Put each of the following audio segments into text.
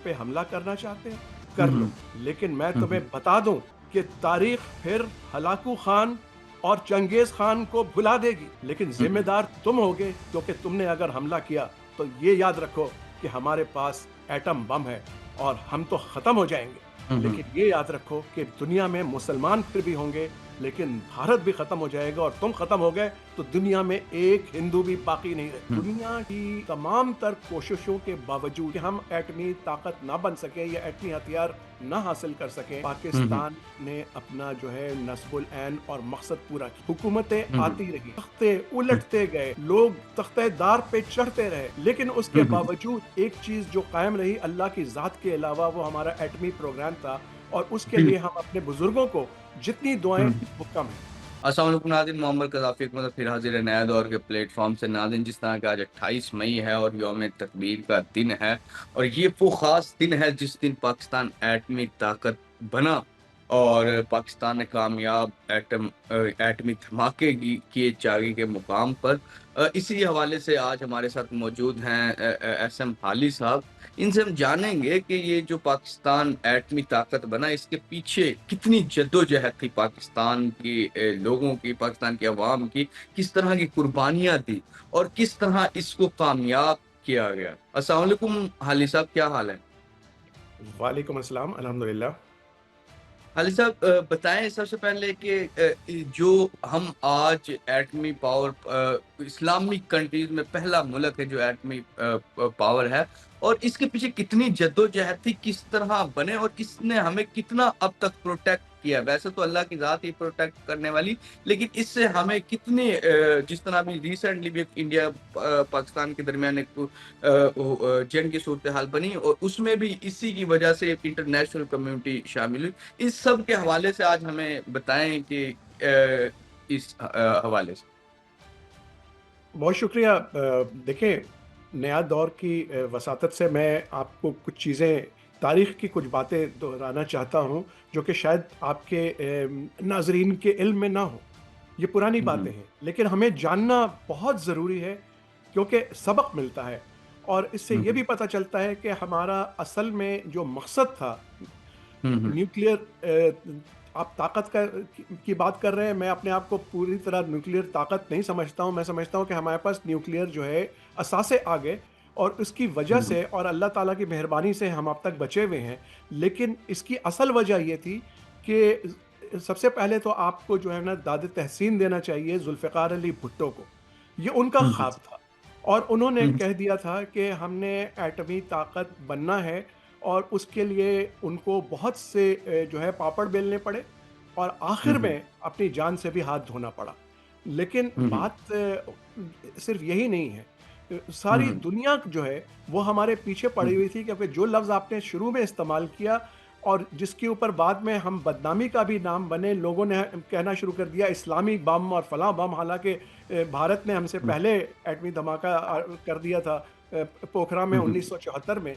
पे हमला करना चाहते हो, कर लो। हम्म, लेकिन मैं तुम्हें हम्म, बता दूँ कि तारीख़ फिर हलाकू खान और चंगेज़ खान को भुला देगी, लेकिन हम्म, ज़िम्मेदार तुम होगे क्योंकि तुमने अगर हमला किया, तो ये याद रखो कि हमारे पास एटम बम है और हम तो ख़त्म हो जाएँगे। हम्म, लेकिन ये याद रखो कि दुनिया में मुसलमान फिर भी होंगे, लेकिन भारत भी ख़त्म हो जाएगा और तुम ख़त्म हो गए, तो दुनिया में एक हिंदू भी बाकी नहीं रहे। हम्म, दुनिया की तमाम तर कोशिशों के बावजूद कि हम एटमी ताकत ना बन सके या एटमी हथियार ना हासिल कर सकें, हम्म, पाकिस्तान ने अपना जो है नस्बुल ऐन और मकसद पूरा किया। हुकूमतें हम्म, आती रही, तख्ते उलटते गए, लोग तख्तेदार पे चढ़ते रहे, लेकिन उसके हम्म, बावजूद एक चीज़ जो कायम रही अल्लाह की ज़ात के अलावा, वो हमारा एटमी प्रोग्राम था और उसके लिए बिल्कुल। हम अपने बुजुर्गों को जितनी दुआएं हम्म। वो कम है। अस्सलाम वालेकुम नाज़रीन, मोहम्मद कज़ाफ़ी एक मतलब फिर हाज़िर है नया दौर के प्लेटफ़ॉर्म से। नाज़रीन, जिस तरह का आज 28 मई है और यौम तकबीर का दिन है और ये वो ख़ास दिन है जिस दिन पाकिस्तान एटमी ताकत बना और पाकिस्तान ने कामयाब एटमी धमाके किए चागी के मुकाम पर। इसी हवाले से आज हमारे साथ मौजूद हैं एसएम हाली साहब। इनसे हम जानेंगे कि ये जो पाकिस्तान एटमी ताकत बना, इसके पीछे कितनी जद्दोजहद थी पाकिस्तान की लोगों की, पाकिस्तान की अवाम की, किस तरह की कुर्बानियाँ दी और किस तरह इसको कामयाब किया गया। अस्सलाम वालेकुम हाली साहब, क्या हाल है? वालेकुम अस्सलाम, अल्हम्दुलिल्लाह। हाली साहब, बताएँ सबसे पहले कि जो हम आज एटमी पावर इस्लामिक कंट्रीज़ में पहला मुल्क है जो एटमी पावर है और इसके पीछे कितनी जद्दोजहद थी, किस तरह बने और इसने हमें कितना अब तक प्रोटेक्ट किया? वैसे तो अल्लाह की ज़ात ही प्रोटेक्ट करने वाली, लेकिन इससे हमें कितने जिस तरह अभी रिसेंटली भी एक इंडिया पाकिस्तान के दरमियान एक जंग की सूरत-ए-हाल बनी और उसमें भी इसी की वजह से एक इंटरनेशनल कम्युनिटी शामिल हुई। इस सब के हवाले से आज हमें बताएँ कि इस हवाले से। बहुत शुक्रिया। देखिए, नया दौर की वसातत से मैं आपको कुछ चीज़ें, तारीख़ की कुछ बातें दोहराना चाहता हूँ, जो कि शायद आपके नाज़रीन के इल्म में ना हो। ये पुरानी हुँ, बातें हुँ। हैं, लेकिन हमें जानना बहुत ज़रूरी है क्योंकि सबक मिलता है और इससे हुँ, ये हुँ। भी पता चलता है कि हमारा असल में जो मकसद था, हुँ, हुँ। न्यूक्लियर आप ताकत की बात कर रहे हैं, मैं अपने आप को पूरी तरह न्यूक्लियर ताकत नहीं समझता हूँ। मैं समझता हूँ कि हमारे पास न्यूक्लियर जो है असासे आ गए और उसकी वजह हुँ, हुँ। से और अल्लाह ताला की मेहरबानी से हम अब तक बचे हुए हैं। लेकिन इसकी असल वजह ये थी कि सबसे पहले तो आपको जो है ना दाद तहसीन देना चाहिए ज़ुल्फ़िकार अली भुट्टो को। ये उनका हुँ, हुँ। ख्वाब था और उन्होंने हुँ, हुँ। कह दिया था कि हमने एटमी ताकत बनना है और उसके लिए उनको बहुत से जो है पापड़ बेलने पड़े और हुँ, आखिर हुँ। में अपनी जान से भी हाथ धोना पड़ा। लेकिन हुँ, हुँ। बात सिर्फ यही नहीं है। हुँ, सारी हुँ। दुनिया जो है वो हमारे पीछे हुँ, पड़ी हुँ। हुई थी क्योंकि जो लफ्ज़ आपने शुरू में इस्तेमाल किया और जिसके ऊपर बाद में हम बदनामी का भी नाम बने, लोगों ने कहना शुरू कर दिया इस्लामी बम और फलाँ बम, हालाँकि भारत ने हमसे हुँ, पहले एटमी धमाका कर दिया था पोखरा में हुँ, हुँ। 1974 में।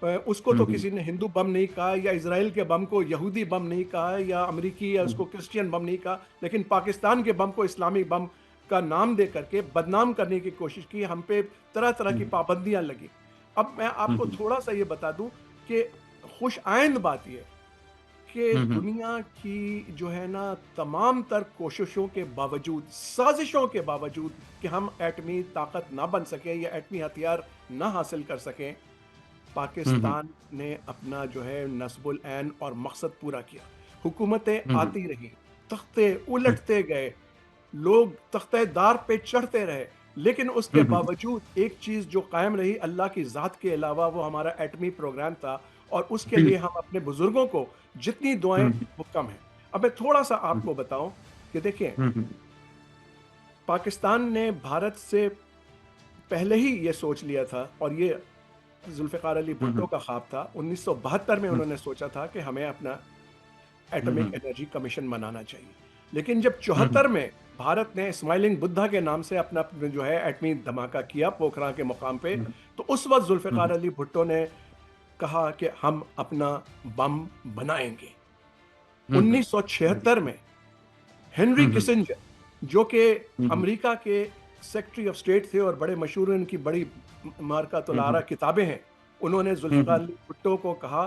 उसको हुँ, तो हुँ। किसी ने हिंदू बम नहीं कहा या इज़राइल के बम को यहूदी बम नहीं कहा या अमेरिकी या हुँ, उसको हुँ। क्रिश्चियन बम नहीं कहा, लेकिन पाकिस्तान के बम को इस्लामी बम का नाम दे करके बदनाम करने की कोशिश की, हम पे तरह-तरह की हुँ, पाबंदियाँ लगी। अब मैं हुँ, आपको हुँ। थोड़ा-सा ये बता दूँ कि खुशआइंद बात ये है कि हुँ, हुँ। दुनिया की जो है ना तमाम तर कोशिशों के बावजूद, साज़िशों के बावजूद कि हम एटमी ताकत ना बन सके या एटमी हथियार ना हासिल कर सकें, हुँ, हुँ। पाकिस्तान ने अपना जो है नस्बुल ऐन और मकसद पूरा किया। हुकूमतें हुँ, हुँ। आती रही, तख्ते हुँ, उलटते गए, लोग तख्तेदार पे चढ़ते रहे, लेकिन उसके हुँ, हुँ। बावजूद एक चीज़ जो कायम रही अल्लाह की ज़ात के अलावा, वो हमारा एटमी प्रोग्राम था और उसके लिए बिल्कुल। हम अपने बुज़ुर्गों को जितनी दुआएँ हुँ, हुँ। वो कम है। अब मैं थोड़ा-सा हुँ, आपको बताऊँ कि देखिए, हुँ, हुँ। पाकिस्तान ने भारत से पहले ही ये सोच लिया था और ये ज़ुल्फ़िकार अली हुँ, भुट्टो हुँ। का ख्वाब था। 1972 में हुँ, उन्होंने सोचा था कि हमें अपना हुँ, एटॉमिक हुँ। एनर्जी कमीशन बनाना चाहिए। लेकिन जब हुँ, हुँ। 74 में भारत ने स्माइलिंग बुद्धा के नाम से अपना जो है एटमी धमाका किया पोखरा के मुकाम पे, हुँ, तो उस वक़्त हुँ, ज़ुल्फ़िकार हुँ। अली भुट्टो ने कहा कि हम अपना बम बनाएँगे। हुँ, हुँ। 1976 में हेनरी हुँ, हुँ। किसिंजर, जो कि हुँ, हुँ। अमेरिका के सेक्रेटरी ऑफ स्टेट थे और बड़े मशहूर, उनकी बड़ी मार्का हुँ, तुलारा हुँ। किताबें हैं। उन्होंने हुँ, जुल्फ़िकार हुँ। अली भुट्टो को कहा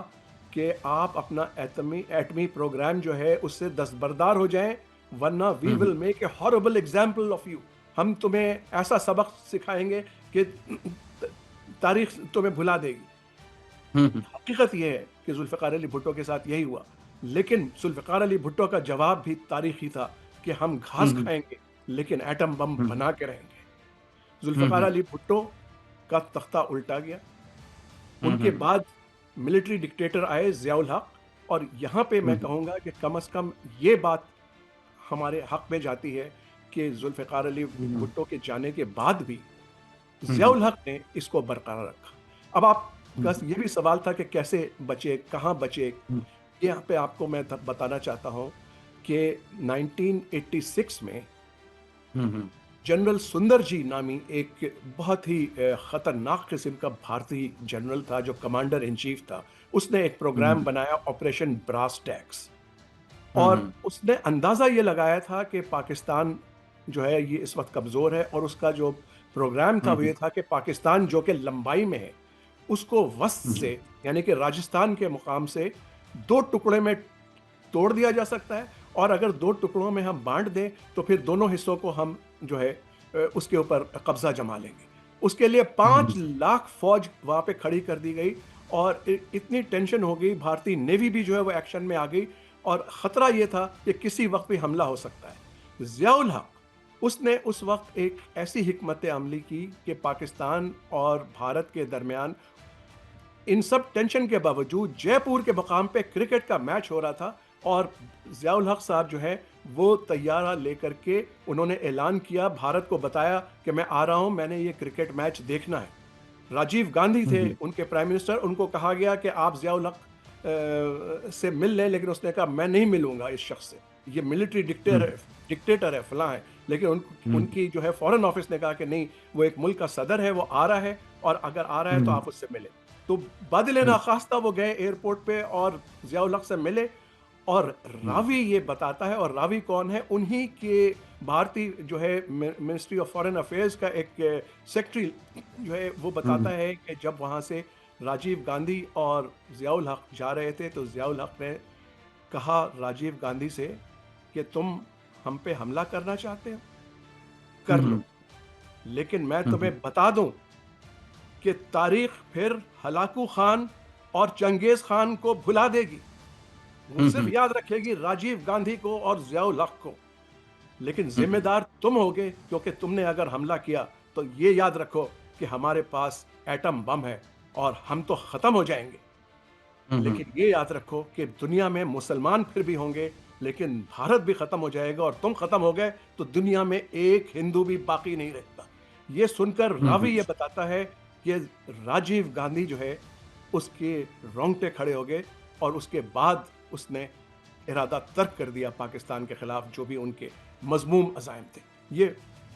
कि आप अपना एटमी एटमी प्रोग्राम जो है उससे दस्तबरदार हो जाएँ, वरना we um, will um. Make a horrible example of you. हम तुम्हें ऐसा सबक सिखाएँगे कि त तारीख़ तुम्हें भुला देगी। हुँ, हुँ। हकीकत ये है कि जुल्फ़िकार अली भुट्टो के साथ यही हुआ। लेकिन जुल्फ़िकार अली भुट्टो का जवाब भी तारीख़ी था कि हम हुँ, घास हुँ। खाएँगे, लेकिन एटम बम हुँ, हुँ। बना के रहेंगे। हुँ, जुल्फ़िकार हुँ। अली भुट्टो का तख्ता उल्टा गया। हुँ, उनके हुँ। बाद मिलिट्री डिक्टेटर आए ज़ियाउल हक, और यहाँ पे हुँ, मैं हुँ। कहूँगा कि कम से कम ये बात हमारे हक में जाती है कि जुल्फ़िकार अली हुँ, हुँ। भुट्टो के जाने के बाद भी हुँ, हुँ। ज़ियाउल हक ने इसको बरकरार रखा। अब हुँ, आपका हुँ। ये भी सवाल था कि कैसे बचे, कहाँ बचे? हुँ। यहाँ पे आपको मैं बताना चाहता हूँ कि 1986 में हुँ, हुँ। जनरल सुंदर जी नामी एक बहुत ही खतरनाक किस्म का भारतीय जनरल था जो कमांडर इन चीफ था। उसने एक हुँ, प्रोग्राम हुँ। बनाया ऑपरेशन ब्रास टैक्स, हुँ, और हुँ। उसने अंदाज़ा ये लगाया था कि पाकिस्तान जो है ये इस वक़्त कमज़ोर है, और उसका जो प्रोग्राम था हुँ, वो हुँ। ये था कि पाकिस्तान जो कि लंबाई में है, उसको वस्त हुँ, से हुँ। यानी कि राजस्थान के मुकाम से 2 टुकड़े में तोड़ दिया जा सकता है, और अगर 2 टुकड़ों में हम बाँट दें, तो फिर दोनों हिस्सों को हम जो है उसके ऊपर कब्ज़ा जमा लेंगे। उसके लिए हुँ, 5 हुँ। लाख फ़ौज वहाँ पे खड़ी कर दी गई, और इतनी टेंशन हो गई, भारतीय नेवी भी जो है वो एक्शन में आ गई, और ख़तरा ये था कि किसी वक़्त भी हमला हो सकता है। ज़ियाउल हक, उसने उस वक़्त एक ऐसी हिकमत अमली की कि पाकिस्तान और भारत के दरमियान इन सब टेंशन के बावजूद जयपुर के मुकाम पे क्रिकेट का मैच हो रहा था, और ज़ियाउल हक साहब जो है वो तैयारा लेकर के उन्होंने ऐलान किया, भारत को बताया कि मैं आ रहा हूं, मैंने ये क्रिकेट मैच देखना है। राजीव गांधी हुँ, थे हुँ। उनके प्राइम मिनिस्टर, उनको कहा गया कि आप ज़ियाउल हक से मिल लें, लेकिन उसने कहा मैं नहीं मिलूंगा इस शख्स से, ये मिलिट्री हुँ, डिक्टेटर है, फलां है। लेकिन हुँ। उनकी जो है फॉरेन ऑफिस ने कहा कि नहीं, वो एक मुल्क का सदर है, वो आ रहा है, और अगर आ रहा है हुँ, तो हुँ। आप उससे मिलें। तो बादिल हुँ, नाखास्ता वो गए एयरपोर्ट पे और ज़ियाउल हक से मिले, और हुँ। रावी ये बताता है, और रावी कौन है, उन्हीं के भारतीय जो है मिनिस्ट्री ऑफ फॉरेन अफेयर्स का एक सेक्रेटरी जो है वो हुँ, बताता हुँ। है कि जब वहाँ से राजीव गांधी और ज़ियाउल हक जा रहे थे, तो ज़ियाउल हक ने कहा राजीव गांधी से कि तुम हम पे हमला करना चाहते हो, हुँ, कर लो, हुँ। लेकिन मैं हुँ, हुँ। तुम्हें बता दूं कि तारीख फिर हलाकू खान और चंगेज खान को भुला देगी। वो हुँ, सिर्फ हुँ। याद रखेगी राजीव गांधी को और ज़ियाउल हक को, लेकिन हुँ, हुँ। जिम्मेदार तुम होगे, क्योंकि तुमने अगर हमला किया तो ये याद रखो कि हमारे पास एटम बम है और हम तो खत्म हो जाएंगे। हुँ, हुँ। लेकिन ये याद रखो कि दुनिया में मुसलमान फिर भी होंगे, लेकिन भारत भी खत्म हो जाएगा, और तुम खत्म हो गए तो दुनिया में एक हिंदू भी बाकी नहीं रहता। ये सुनकर हुँ, हुँ। रावी ये बताता है कि राजीव गांधी जो है उसके रोंगटे खड़े हो गए, और उसके बाद उसने इरादा तर्क कर दिया पाकिस्तान के खिलाफ जो भी उनके मजमूम अज़ाइम थे। ये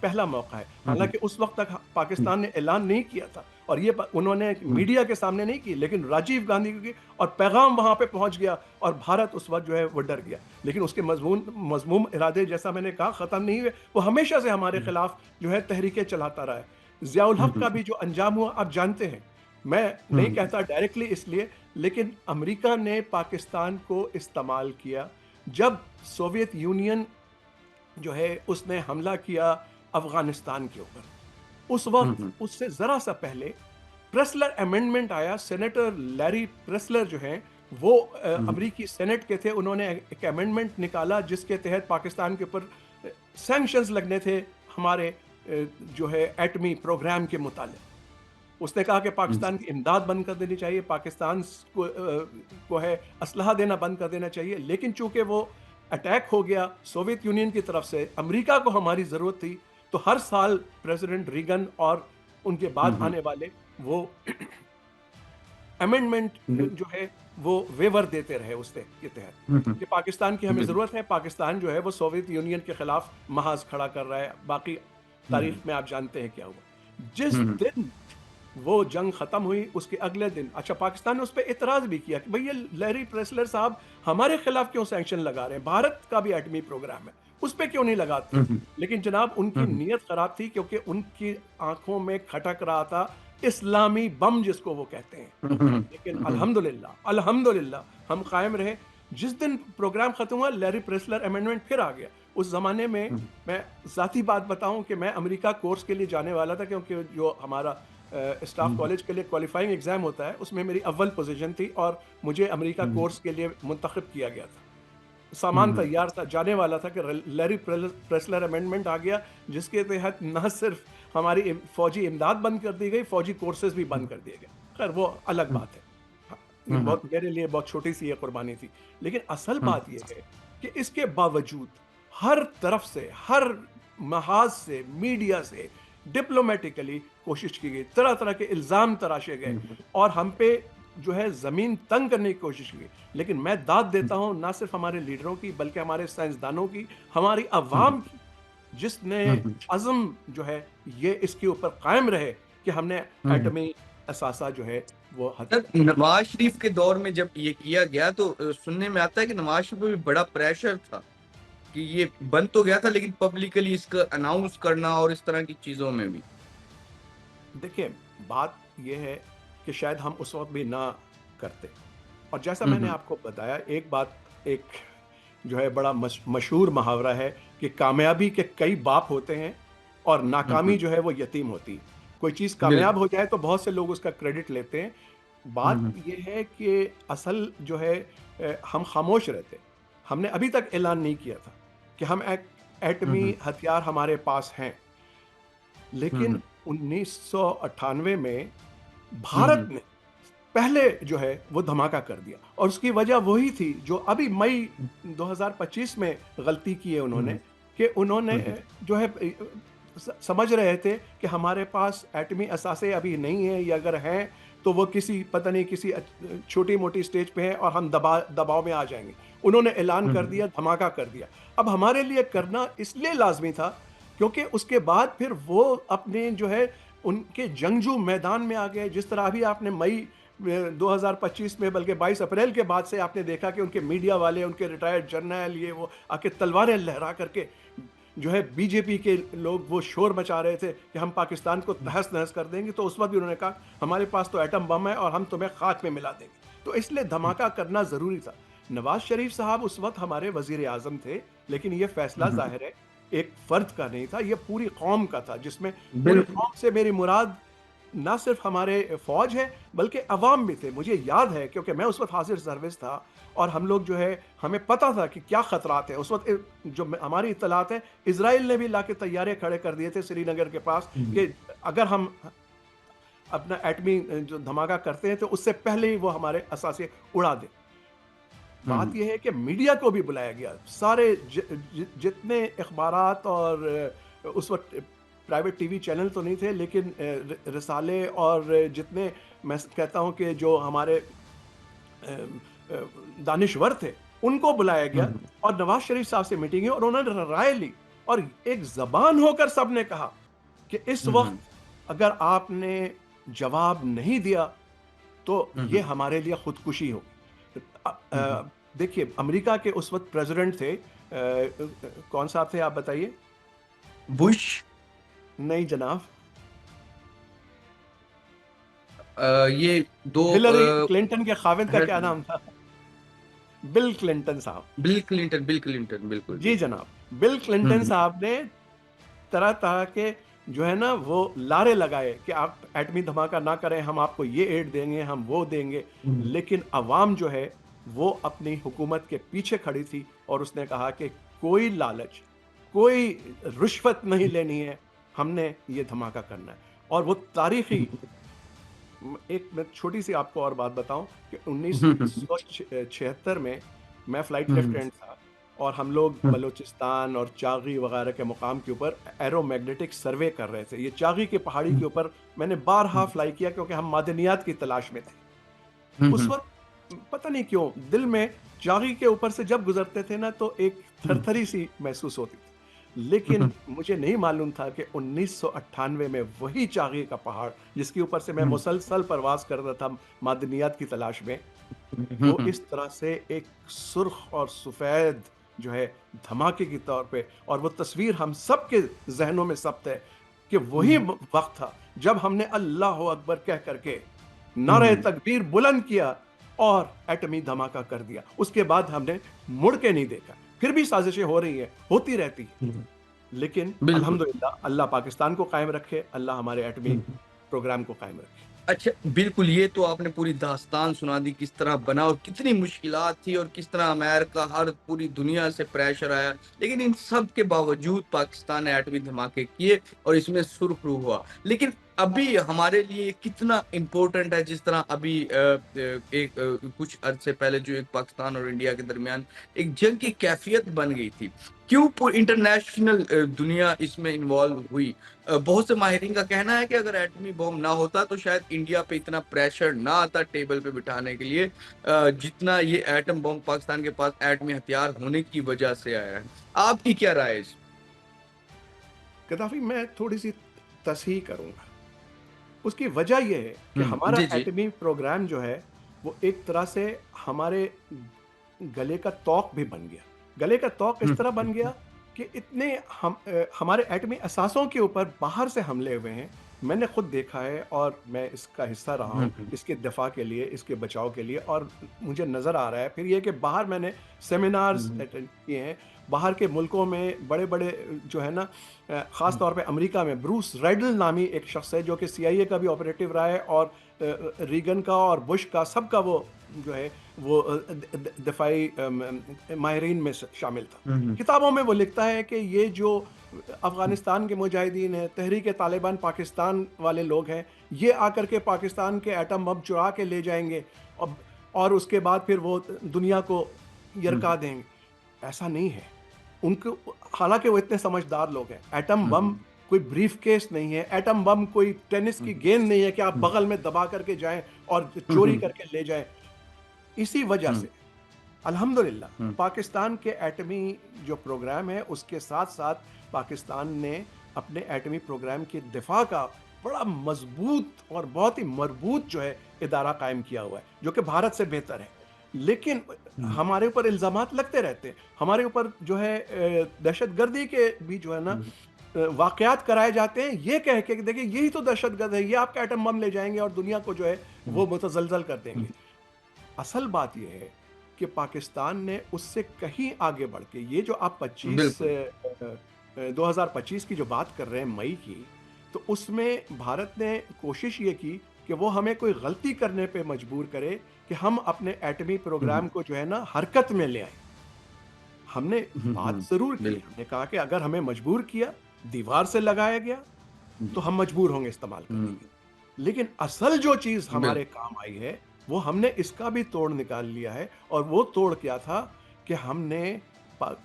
पहला मौका है। हुँ, हुँ। हालाँकि उस वक़्त तक हुँ, पाकिस्तान ने ऐलान नहीं किया था, और ये उन्होंने हुँ। मीडिया के सामने नहीं की, लेकिन राजीव गांधी की, और पैगाम वहाँ पे पहुँच गया, और भारत उस वक़्त जो है वो डर गया। लेकिन उसके मज़मूम इरादे, जैसा मैंने कहा, ख़त्म नहीं हुए। वो हमेशा से हमारे हुँ, खिलाफ जो है तहरीकें चलाता रहा है। ज़ियाउल हुँ, हक हुँ। का भी जो अंजाम हुआ आप जानते हैं। मैं हुँ, नहीं हुँ। कहता डायरेक्टली इसलिए, लेकिन अमेरिका ने पाकिस्तान को इस्तेमाल किया। जब सोवियत यूनियन जो है उसने हमला किया अफ़गानिस्तान के ऊपर, उस हुँ, वक़्त हुँ। उससे ज़रा-सा पहले प्रेसलर अमेंडमेंट आया। सेनेटर लैरी प्रेसलर जो हैं वो हुँ, अमरीकी सेनेट के थे। उन्होंने एक अमेंडमेंट निकाला जिसके तहत पाकिस्तान के ऊपर सैंक्शंस लगने थे हमारे जो है एटमी प्रोग्राम के मुतालिक। उसने कहा कि हुँ, पाकिस्तान की इमदाद बंद कर देनी चाहिए, पाकिस्तान को है असलहा देना बंद कर देना चाहिए। लेकिन चूंकि वो अटैक हो गया सोवियत यूनियन की तरफ से, अमेरिका को हमारी ज़रूरत थी, तो हर साल प्रेसिडेंट रीगन और उनके हुँ, बाद हुँ। आने वाले वो अमेंडमेंट हुँ, जो है वो वेवर देते रहे उसके के तहत हुँ, हुँ। कि पाकिस्तान की हमें बिल्कुल। ज़रूरत है। पाकिस्तान जो है वो सोवियत यूनियन के खिलाफ महाज खड़ा कर रहा है। बाकी हुँ, हुँ। तारीख में आप जानते हैं क्या हुआ। जिस हुँ, हुँ। दिन वो जंग खत्म हुई उसके अगले दिन, अच्छा, पाकिस्तान ने उस पे इतराज भी किया कि भई ये लैरी प्रेसलर साहब हमारे खिलाफ क्यों सैंक्शन लगा रहे हैं? भारत का भी एटमी प्रोग्राम है, उस पे क्यों नहीं लगाते? हुँ, हुँ। लेकिन जनाब हुँ, उनकी हुँ। नीयत खराब थी, क्योंकि उनकी आँखों में खटक रहा था इस्लामी बम जिसको वो कहते हैं। लेकिन अल्हम्दुलिल्लाह अल्हम्दुलिल्लाह हम कायम रहे। जिस दिन प्रोग्राम खत्म हुआ, लैरी प्रेसलर अमेंडमेंट फिर आ गया। उस ज़माने में मैं ज़ाती बात बताऊं कि मैं अमेरिका कोर्स के लिए जाने वाला था, क्योंकि जो हमारा स्टाफ कॉलेज के लिए क्वालिफाइंग एग्ज़ाम होता है उसमें मेरी अव्वल पोजीशन थी और मुझे अमेरिका कोर्स के लिए मुंतखब किया गया था। सामान तैयार था, जाने वाला था कि लैरी प्रेसलर अमेंडमेंट आ गया, जिसके तहत न सिर्फ हमारी फौजी इमदाद बंद कर दी गई, फौजी कोर्सेज भी बंद कर दिए गए। खैर वो अलग बात है। हाँ, ये बहुत मेरे लिए बहुत छोटी सी ये कुर्बानी थी। लेकिन असल बात ये है कि इसके बावजूद हर तरफ से, हर महाज से, मीडिया से, डिप्लोमेटिकली कोशिश की गई, तरह तरह के इल्ज़ाम तराशे गए और हम पे जो है ज़मीन तंग करने की कोशिश की। लेकिन मैं दाद देता हूँ ना सिर्फ हमारे लीडरों की, बल्कि हमारे साइंसदानों की, हमारी अवाम की, जिसने अज़्म जो है ये इसके ऊपर कायम रहे कि हमने एटमी असासा जो है वो सर, नवाज शरीफ के दौर में जब ये किया गया तो सुनने में आता है कि नवाज शरीफ पे भी बड़ा प्रेशर था कि ये बंद तो गया था, लेकिन पब्लिकली इसका अनाउंस करना और इस तरह की चीजों में भी। देखिए, बात ये है कि शायद हम उस वक्त भी ना करते। और जैसा मैंने आपको बताया, एक बात, एक जो है बड़ा मशहूर मुहावरा है कि कामयाबी के कई बाप होते हैं और नाकामी जो है वो यतीम होती है। कोई चीज़ कामयाब हो जाए तो बहुत से लोग उसका क्रेडिट लेते हैं। बात ये है कि असल जो है हम खामोश रहते। हमने अभी तक ऐलान नहीं किया था कि हम एक एटमी हथियार हमारे पास हैं। लेकिन 1998 में भारत ने पहले जो है वो धमाका कर दिया और उसकी वजह वही थी जो अभी मई 2025 में गलती की है उन्होंने, कि उन्होंने जो है समझ रहे थे कि हमारे पास एटमी असासे अभी नहीं है, या अगर हैं तो वो किसी पता नहीं किसी छोटी मोटी स्टेज पे है और हम दबाव में आ जाएंगे। उन्होंने ऐलान कर दिया, धमाका कर दिया। अब हमारे लिए करना इसलिए लाजमी था क्योंकि उसके बाद फिर वो अपने जो है उनके जंगजू मैदान में आ गए। जिस तरह अभी आपने मई 2025 में, बल्कि 22 अप्रैल के बाद से आपने देखा कि उनके मीडिया वाले, उनके रिटायर्ड जर्नल, ये वो आके तलवारें लहरा करके जो है बीजेपी के लोग वो शोर मचा रहे थे कि हम पाकिस्तान को तहस नहस कर देंगे। तो उस वक्त भी उन्होंने कहा हमारे पास तो एटम बम है और हम तुम्हें खाक में मिला देंगे। तो इसलिए धमाका करना ज़रूरी था। नवाज शरीफ साहब उस वक्त हमारे वजीर आज़म थे, लेकिन ये फैसला ज़ाहिर है एक फ़र्द का नहीं था, ये पूरी कौम का था, जिसमें पूरी कौम से मेरी मुराद ना सिर्फ हमारे फ़ौज है बल्कि अवाम भी थे। मुझे याद है क्योंकि मैं उस वक्त हाजिर सर्विस था और हम लोग जो है हमें पता था कि क्या ख़तरात हैं। उस वक्त जो हमारी इत्तलात है, इजराइल ने भी लाके तैयारे खड़े कर दिए थे श्रीनगर के पास कि अगर हम अपना एटमी जो धमाका करते हैं तो उससे पहले ही वो हमारे असासे उड़ा दें। बात यह है कि मीडिया को भी बुलाया गया, सारे जितने अखबारात और उस वक्त प्राइवेट टीवी चैनल तो नहीं थे, लेकिन रिसाले और जितने, मैं कहता हूं कि जो हमारे दानिश्वर थे, उनको बुलाया गया और नवाज शरीफ साहब से मीटिंग हुई और उन्होंने राय ली और एक जबान होकर सबने कहा कि इस वक्त अगर आपने जवाब नहीं दिया तो ये हमारे लिए खुदकुशी हो। देखिए, अमेरिका के उस वक्त प्रेसिडेंट थे, कौन साहब थे आप बताइए? बुश? नहीं जनाब। ये दो हिलरी क्लिंटन के खाविद का क्या नाम था? बिल क्लिंटन साहब। बिल क्लिंटन, बिल क्लिंटन, बिल्कुल जी जनाब। बिल क्लिंटन साहब ने तरह तरह के जो है ना वो लारे लगाए कि आप एटमी धमाका ना करें, हम आपको ये एड देंगे, हम वो देंगे। लेकिन अवाम जो है वो अपनी हुकूमत के पीछे खड़ी थी और उसने कहा कि कोई लालच, कोई रिश्वत नहीं लेनी है, हमने ये धमाका करना है। और वो तारीखी, एक मैं छोटी सी आपको और बात बताऊं कि 1976 में मैं फ्लाइट लेफ्टिनेंट था और हम लोग बलूचिस्तान और चागी वगैरह के मुकाम के ऊपर एरोमैग्नेटिक सर्वे कर रहे थे। ये चागी की पहाड़ी के ऊपर मैंने बारहा फ्लाई किया क्योंकि हम मादनियात की तलाश में थे। उस वक्त पता नहीं क्यों दिल में चागी के ऊपर से जब गुजरते थे ना तो एक थरथरी सी महसूस होती थी। लेकिन मुझे नहीं मालूम था कि 1998 में वही चागी का पहाड़ जिसके ऊपर से मैं मुसलसल परवाज कर रहा था मादनियात की तलाश में, वो इस तरह से एक सुर्ख और सफेद जो है धमाके के तौर पे, और वो तस्वीर हम सब के जहनों में सब्त है। कि वही वक्त था जब हमने अल्लाह अकबर कह करके नारे तकबीर बुलंद किया और एटमी धमाका कर दिया। उसके बाद हमने मुड़ के नहीं देखा। फिर भी साजिशें हो रही हैं, होती रहती हैं, लेकिन बिल्कुल। अल्हम्दुलिल्लाह अल्लाह पाकिस्तान को कायम रखे, अल्लाह हमारे एटमी प्रोग्राम को कायम रखे। अच्छा, बिल्कुल, ये तो आपने पूरी दास्तान सुना दी किस तरह बना और कितनी मुश्किलात थी और किस तरह अमेरिका हर पूरी दुनिया से प्रेशर आया। लेकिन इन सब के बावजूद पाकिस्तान ने एटमी धमाके किए और इसमें सुरखरू हुआ। लेकिन अभी हमारे लिए कितना इम्पोर्टेंट है जिस तरह अभी कुछ अरसे पहले जो एक पाकिस्तान और इंडिया के दरमियान एक जंग की कैफियत बन गई थी। क्यों इंटरनेशनल दुनिया इसमें इन्वॉल्व हुई? बहुत से माहिरीन का कहना है कि अगर एटमी बॉम्ब ना होता तो शायद इंडिया पे इतना प्रेशर ना आता टेबल पे बिठाने के लिए जितना ये एटम बॉम्ब पाकिस्तान के पास एटमी हथियार होने की वजह से आया है। आपकी क्या राय है इस? गद्दाफी, मैं थोड़ी सी तस्हीह करूंगा। उसकी वजह यह है कि हमारा जी, जी। एटमी प्रोग्राम जो है वो एक तरह से हमारे गले का तौक भी बन गया। गले का तौक हुँ, इस तरह बन हुँ, गया कि इतने हमारे एटमी असासों के ऊपर बाहर से हमले हुए हैं। मैंने खुद देखा है और मैं इसका हिस्सा रहा हुँ, हूँ, इसके दफ़ा के लिए, इसके बचाव के लिए, और मुझे नज़र आ रहा है। फिर ये कि बाहर मैंने सेमिनार्स हुँ, अटेंड किए हैं, बाहर के मुल्कों में बड़े-बड़े जो है ना, ख़ास तौर पे अमेरिका में ब्रूस रेडल नामी एक शख्स है जो कि सीआईए का भी ऑपरेटिव रहा है और रीगन का और बुश का सबका वो जो है वो दफ़ाई माहिरीन में शामिल था। हुँ, हुँ, किताबों में वो लिखता है कि ये जो अफ़गानिस्तान के मुजाहिदीन हैं, तहरीक तालिबान पाकिस्तान वाले लोग हैं, ये आकर के पाकिस्तान के एटम बम चुरा के ले जाएंगे और उसके बाद फिर वो दुनिया को हुँ, यरका देंगे। ऐसा नहीं है। उनको, हालांकि वो इतने समझदार लोग हैं, एटम हुँ, बम कोई ब्रीफ केस नहीं है, एटम बम कोई टेनिस हुँ, की गेंद नहीं है कि आप हुँ, बगल में दबा करके जाएं और हुँ, चोरी हुँ, करके ले जाएं। इसी वजह हुँ, से अल्हम्दुलिल्लाह हुँ, पाकिस्तान के एटमी जो प्रोग्राम है उसके साथ साथ पाकिस्तान ने अपने एटमी प्रोग्राम के दिफा का बड़ा मजबूत और बहुत ही मजबूत जो है इदारा कायम किया हुआ है, जो कि भारत से बेहतर है। लेकिन हुँ, हमारे ऊपर इल्ज़ामात लगते रहते हैं, हमारे ऊपर जो है दहशतगर्दी के भी जो है ना हुँ, वाक़यात कराए जाते हैं, ये कह के कि देखिए यही तो दहशतगर्द है, ये आपका एटम बम ले जाएँगे और दुनिया को जो है हुँ, वो मुतज़लज़ल कर हुँ, देंगे। असल बात ये है कि पाकिस्तान ने उससे कहीं आगे बढ़ के ये जो आप बिल्कुल। 2025 की जो बात कर रहे हैं मई की, तो उसमें भारत ने कोशिश ये की कि वो हमें कोई गलती करने पे मजबूर करे कि हम अपने एटमी हुँ, हुँ, प्रोग्राम को जो है ना हरकत में ले आए। हमने हुँ, बात हुँ, ज़रूर की, बिल्कुल। हमने कहा कि अगर हमें मजबूर किया, दीवार से लगाया गया, हुँ, तो हम मजबूर होंगे इस्तेमाल करने हुँ, के। लेकिन असल जो चीज़ बिल्कुल। हमारे काम आई है, वो हमने इसका भी तोड़ निकाल लिया है, और वो तोड़ क्या था कि हमने पा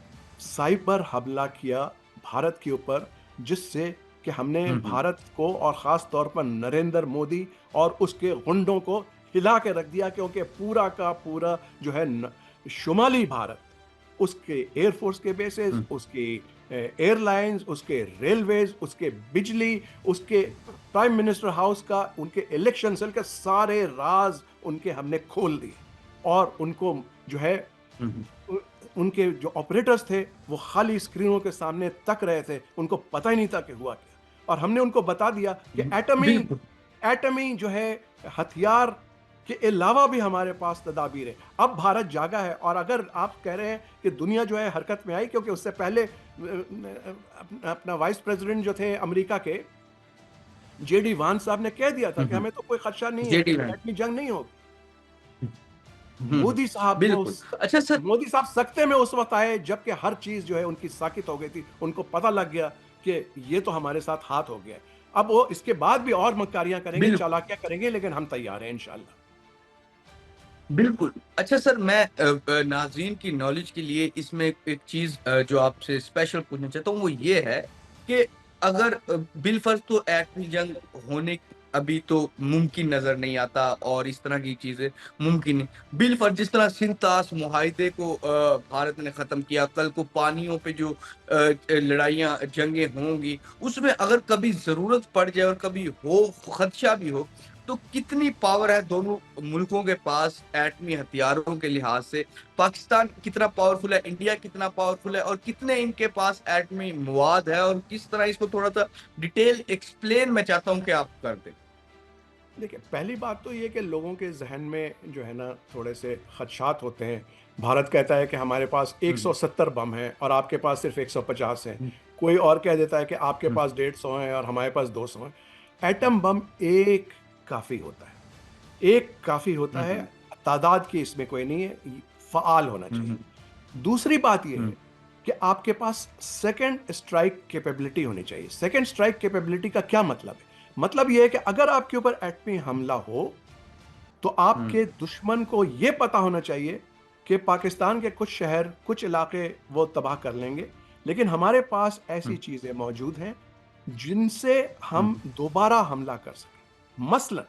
साइबर हमला किया भारत के ऊपर, जिससे कि हमने हुँ, हुँ, भारत को और ख़ास तौर पर नरेंद्र मोदी और उसके गुंडों को हिला के रख दिया, क्योंकि पूरा का पूरा जो है शुमाली भारत, उसके एयरफोर्स के बेसेस, हुँ, उसकी एयरलाइंस, उसके रेलवेज, उसके बिजली, उसके प्राइम मिनिस्टर हाउस का, उनके इलेक्शन सेल के सारे राज उनके हमने खोल दिए। और उनको जो है हुँ, हुँ, उ उनके जो ऑपरेटर्स थे, वो खाली स्क्रीनों के सामने तक रहे थे, उनको पता ही नहीं था कि हुआ क्या। और हमने उनको बता दिया कि हुँ, एटमी बिल्कुल। एटमी जो है हथियार के अलावा भी हमारे पास तदाबीर है। अब भारत जागा है, और अगर आप कह रहे हैं कि दुनिया जो है हरकत में आई, क्योंकि उससे पहले अपना वाइस प्रेसिडेंट जो थे अमेरिका के, जेडी वांस साहब ने कह दिया था हुँ, कि हुँ, हमें तो कोई खदशा नहीं है, जेडी बैंक। एटमी जंग नहीं होगी। हुँ, हुँ, मोदी साहब तो बिल्कुल। अच्छा सर। मोदी साहब सख्ते में उस वक्त आए जबकि हर चीज जो है उनकी साकित हो गई थी। उनको पता लग गया कि ये तो हमारे साथ हाथ हो गया है। अब वो इसके बाद भी और मक्कारियां करेंगे, बिल्कुल, चालाकियां करेंगे, लेकिन हम तैयार हैं इंशाल्लाह। बिल्कुल। अच्छा सर, मैं नाज़रीन की नॉलेज के लिए इसमें एक चीज़ जो आपसे स्पेशल पूछना चाहता हूँ वो ये है कि अगर बिलफ़र्ज़ तो एटमी जंग होने अभी तो मुमकिन नज़र नहीं आता और इस तरह की चीज़ें मुमकिन नहीं। बिलफ़र्ज़ जिस तरह सिंतास मुआहिदे को भारत ने ख़त्म किया, कल को पानियों पे जो लड़ाइयाँ, जंगें होंगी, उसमें अगर कभी ज़रूरत पड़ जाए और कभी हो, ख़दशा भी हो, तो कितनी पावर है दोनों मुल्कों के पास एटमी हथियारों के लिहाज से? पाकिस्तान कितना पावरफुल है, इंडिया कितना पावरफुल है, और कितने इनके पास एटमी मवाद है, और किस तरह इसको थोड़ा सा डिटेल एक्सप्लेन मैं चाहता हूं कि आप कर दें। देखिए, पहली बात तो ये कि लोगों के ज़हन में जो है ना थोड़े से खदशात होते हैं। भारत कहता है कि हमारे पास हम्म 170 बम हैं और आपके पास सिर्फ 150 हैं। हम्म कोई और कह देता है कि आपके हम्म पास 150 हैं और हमारे पास 200 हैं। एटम बम एक काफ़ी होता है, एक काफ़ी होता है। हम्म तादाद की इसमें कोई नहीं है, फ़आल होना चाहिए। हम्म दूसरी बात ये हम्म है कि आपके पास सेकंड स्ट्राइक कैपेबिलिटी होनी चाहिए। सेकंड स्ट्राइक कैपेबिलिटी का क्या मतलब है? मतलब ये है कि अगर आपके ऊपर एटमी हमला हो तो हम्म आपके दुश्मन को यह पता होना चाहिए कि पाकिस्तान के कुछ शहर, कुछ इलाके वो तबाह कर लेंगे, लेकिन हमारे पास ऐसी हम्म चीजें मौजूद हैं जिनसे हम हम्म दोबारा हमला कर सकें। मसलन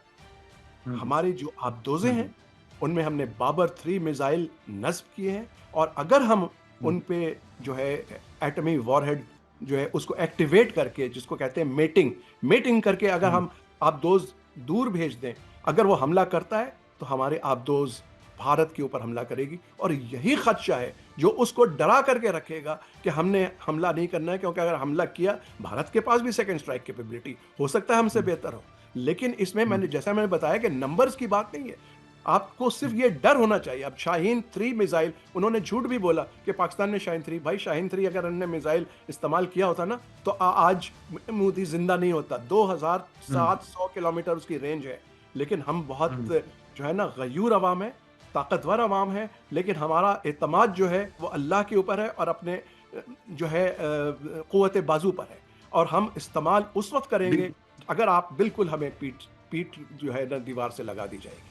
हम्म हमारी जो आबदोजें हैं हम्म उनमें हमने बाबर 3 मिसाइल नस्ब किए हैं, और अगर हम हम्म उन पे जो है एटमी वॉरहेड जो है उसको एक्टिवेट करके, जिसको कहते हैं मेटिंग, मेटिंग करके अगर हम्म हम आबदोज दूर भेज दें, अगर वो हमला करता है तो हमारे आबदोज भारत के ऊपर हमला करेगी। और यही खदशा है जो उसको डरा करके रखेगा कि हमने हमला नहीं करना है, क्योंकि अगर हमला किया, भारत के पास भी सेकंड स्ट्राइक कैपेबिलिटी हो सकता है हमसे बेहतर हो, लेकिन इसमें हम्म मैंने बताया कि नंबर्स की बात नहीं है। आपको सिर्फ ये डर होना चाहिए। अब शाहीन 3 मिसाइल, उन्होंने झूठ भी बोला कि पाकिस्तान ने शाहीन 3, भाई शाहीन 3 अगर उन्होंने मिसाइल इस्तेमाल किया होता ना तो आज मोदी जिंदा नहीं होता। हम्म 2700 किलोमीटर उसकी रेंज है। लेकिन हम बहुत हम्म जो है ना गयूर अवाम है, ताकतवर अवाम है, लेकिन हमारा एतमाद जो है वो अल्लाह के ऊपर है और अपने जो है क़ुव्वत बाजू पर है। और हम इस्तेमाल उस वक्त करेंगे बिल- अगर आप बिल्कुल हमें पीठ पीठ जो है ना दीवार से लगा दी जाएगी।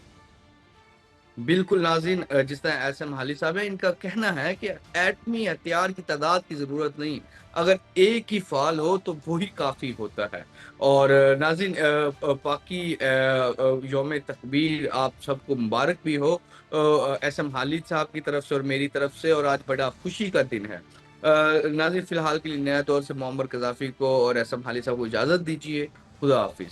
बिल्कुल नाज़रीन, जिस तरह एहसन हाली साहब है, इनका कहना है कि एटमी हथियार की तादाद की ज़रूरत नहीं, अगर एक ही फ़ाल हो तो वही काफ़ी होता है। और नाज़रीन, बाकी यौम तकबीर आप सबको मुबारक भी हो, एहसन हाली साहब की तरफ से और मेरी तरफ से, और आज बड़ा खुशी का दिन है। नाज़रीन, फ़िलहाल के लिए नया दौर से मोअम्मर क़ज़ाफ़ी को और एहसन हाली साहब को इजाज़त दीजिए। खुदा हाफ़िज़।